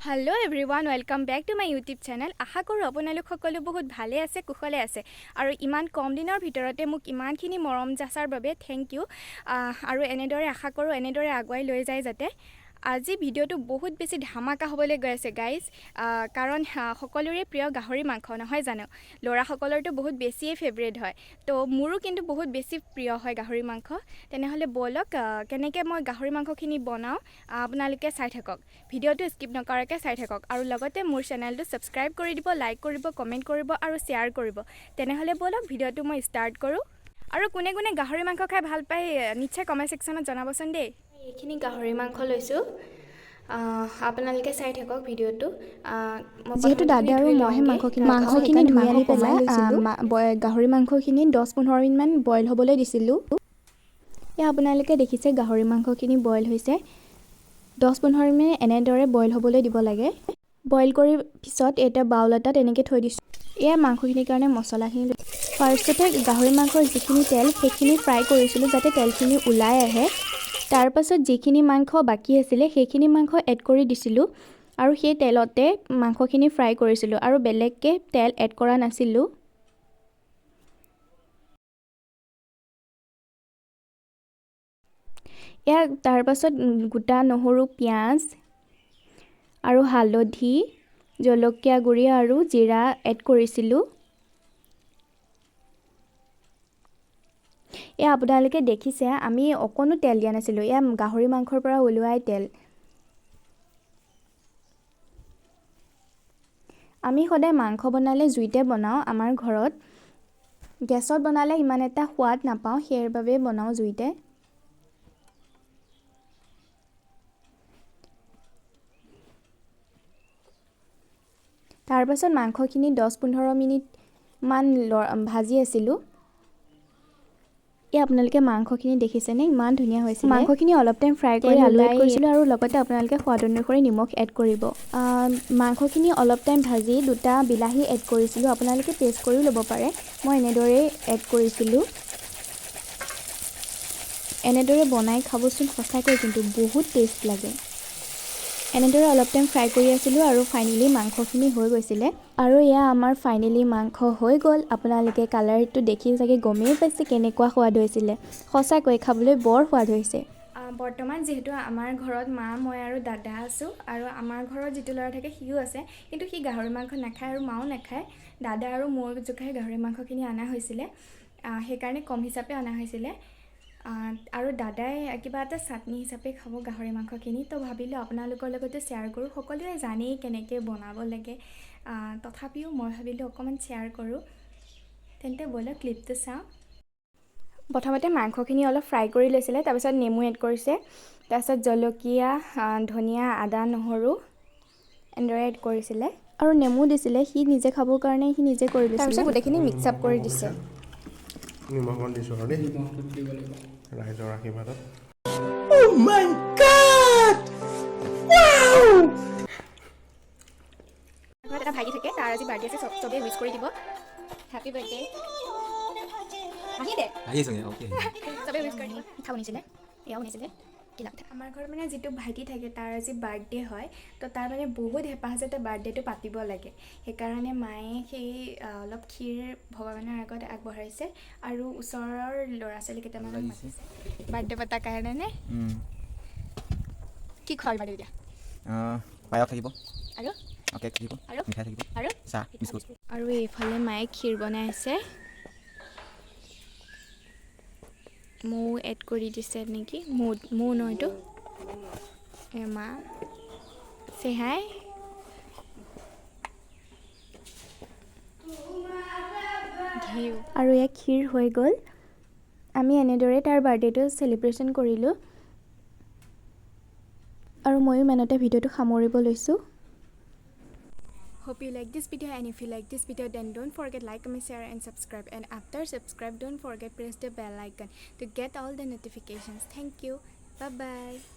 Hello everyone, welcome back to my YouTube channel. আশা কৰো আপোনালোক সকলো বহুত ভালে আছে কুশলে আছে আৰু ইমান কম দিনৰ ভিতৰতে মোক ইমানখিনি মৰম জাচাৰ বাবে থ্যাংক ইউ আৰু এনেদৰে আশা কৰো এনেদৰে আগুৱাই লৈ যায় যাতে আজি ভিডিওটো বহুত বেছি ধামাকা হ'বলৈ গৈ আছে গাইজ কাৰণ সকলোৰে প্ৰিয় গাহৰি মাংস নহয় জানো লৰা সকলৰটো বহুত বেছি ফেভাৰিট হয় তো মোৰো কিন্তু বহুত বেছি প্ৰিয় হয় গাহৰি মাংস তেনেহলে বলক কেনেকৈ মই গাহৰি মাংসখিনি বনাও আপোনালোকে চাই থাকক ভিডিওটো স্কিপ নকৰাকৈ চাই থাকক আৰু লগতে মোৰ চেনেলটো সাবস্ক্ৰাইব কৰি দিব লাইক কৰিব কমেন্ট কৰিব আৰু শেয়াৰ কৰিব তেনেহলে বলক ভিডিওটো মই ষ্টাৰ্ট কৰো আৰু কোনে কোনে গাহৰি মাংস খাই ভাল পায় নিশ্চয় কমেন্ট সেকশনত জনাবচোন দেই এইখিনি গাহৰি মাংস লৈছো আপোনালোকে চাই থাকক ভিডিওটো যেহেতু দাদা আৰু মহে মাংসখিনি ধুই আনি পেলাই গাহৰি মাংসখিনি 10-15 মিনিটমান বইল হ'বলৈ দিছিলোঁ এয়া আপোনালোকে দেখিছে গাহৰি মাংসখিনি বইল হৈছে 10-15 মিনিট এনেদৰে বইল হ'বলৈ দিব লাগে বইল কৰি পিছত এটা বাউল এটাত এনেকৈ থৈ দিছোঁ এয়া মাংসখিনিৰ কাৰণে মছলাখিনি ফাৰ্ষ্টতে গাহৰি মাংসৰ যিখিনি তেল সেইখিনি ফ্ৰাই কৰিছিলোঁ যাতে তেলখিনি ওলাই আহে তাৰ পাছত যিখিনি মাংস বাকি আছিলে সেইখিনি মাংস এড কৰি দিছিলোঁ আৰু সেই তেলতে মাংসখিনি ফ্ৰাই কৰিছিলোঁ আৰু বেলেগকে তেল এড কৰা নাছিলোঁ এয়া তাৰ পাছত গোটা নহৰু পিয়াজ আৰু হালধি জলকীয়া গুড়ি আৰু জিৰা এড কৰিছিলোঁ এয়া আপোনালোকে দেখিছে আমি অকনো তেল দিয়া নাছিলোঁ এয়া গাহৰি মাংসৰ পৰা ওলোৱাই তেল আমি সদায় মাংস বনালে জুইতে বনাও আমাৰ ঘৰত গেছত বনালে ইমান এটা সোৱাদ নাপাওঁ হেৰ বাবে বনাও জুইতে তাৰ পাছত মাংসখিনি 10-15 মিনিট মান ভাজি আছিলোঁ আপোনালোকে মাংসখিনি দেখিছেনে ইমান ধুনীয়া হৈছে মাংসখিনি অলপ টাইম ফ্ৰাই কৰি আলু এড কৰিছিলোঁ আৰু লগতে আপোনালোকে সোৱাদ অনুসৰি নিমখ এড কৰিব মাংসখিনি অলপ টাইম ভাজি দুটা বিলাহী এড কৰিছিলোঁ আপোনালোকে পেষ্ট কৰিও ল'ব পাৰে মই এনেদৰে এড কৰিছিলোঁ এনেদৰে বনাই খাবচোন সঁচাকৈ কিন্তু বহুত টেষ্ট লাগে এনেদৰে অলপ টাইম ফ্ৰাই কৰি আছিলোঁ আৰু ফাইনেলি মাংসখিনি হৈ গৈছিলে আৰু এয়া আমাৰ ফাইনেলি মাংস হৈ গ'ল আপোনালোকে কালাৰটো দেখি চাগে গমেই পাইছে কেনেকুৱা সোৱাদ হৈছিলে সঁচাকৈ খাবলৈ বৰ সোৱাদ হৈছে বৰ্তমান যেহেতু আমাৰ ঘৰত মা মই আৰু দাদা আছোঁ আৰু আমাৰ ঘৰত যিটো ল'ৰা থাকে সিও আছে কিন্তু সি গাহৰি মাংস নাখায় আৰু মাও নাখায় দাদা আৰু মোৰ জোখাই গাহৰি মাংসখিনি অনা হৈছিলে সেইকাৰণে কম হিচাপে অনা হৈছিলে আৰু দাদাই কিবা এটা চাটনি হিচাপে খাব গাহৰি মাংসখিনি তো ভাবিলোঁ আপোনালোকৰ লগতে শ্বেয়াৰ কৰোঁ সকলোৱে জানেই কেনেকৈ বনাব লাগে তথাপিও মই ভাবিলোঁ অকণমান শ্বেয়াৰ কৰোঁ তেন্তে ব'লক ক্লিপটো চাওঁ প্ৰথমতে মাংসখিনি অলপ ফ্ৰাই কৰি লৈছিলে তাৰপিছত নেমু এড কৰিছে তাৰপিছত জলকীয়া ধনিয়া আদা নহৰু এনেদৰে এড কৰিছিলে আৰু নেমু দিছিলে সি নিজে খাবৰ কাৰণে সি নিজে কৰি লৈছিলে তাৰপিছত গোটেইখিনি মিক্স আপ কৰি দিছে নিমখখন দিছোঁ আৰু দেই ৰাইজৰ আশীৰ্বাদত Oh my God! Wow! ঘৰত এটা ভাইটি থাকে তাৰ আজি বাৰ্থডে আছে চবেই উইচ কৰি দিব হেপী বাৰ্থডে আহি দে আহিছে ওকে চবেই উইচ কৰি দিব পিঠা বনিছিলে এয়াও বনিছিলে আমাৰ ঘৰত মানে যিটো ভাইটি থাকে তাৰ আজি বাৰ্থডে হয় তো তাৰ মানে বহুত হেঁপাহ আছে তাৰ বাৰ্থডেটো পাতিব লাগে সেইকাৰণে মায়ে সেই অলপ ক্ষীৰ ভগৱানৰ আগত আগবঢ়াইছে আৰু ওচৰৰ ল'ৰা ছোৱালী কেইটামানক মাতিছে বাৰ্থডে পতাৰ কাৰণে কি খোৱাল বাৰু এতিয়া পায়স থাকিব আৰু কেক থাকিব আৰু মিঠাই থাকিব আৰু চাহ বিস্কুট আৰু এইফালে মায়ে ক্ষীৰ বনাই আছে মৌ এড কৰি দিছে নেকি মৌ ন এইটো মা চে হাই আৰু এয়া ক্ষীৰ হৈ গ'ল আমি এনেদৰে তাৰ বাৰ্থডেটো চেলিব্ৰেশ্যন কৰিলোঁ আৰু ময়ো ইমানতে ভিডিঅ'টো সামৰিব লৈছোঁ Hope you like this video and if you like this video then don't forget like, comment, share and subscribe and after subscribe don't forget press the bell icon to get all the notifications. Thank you. Bye bye.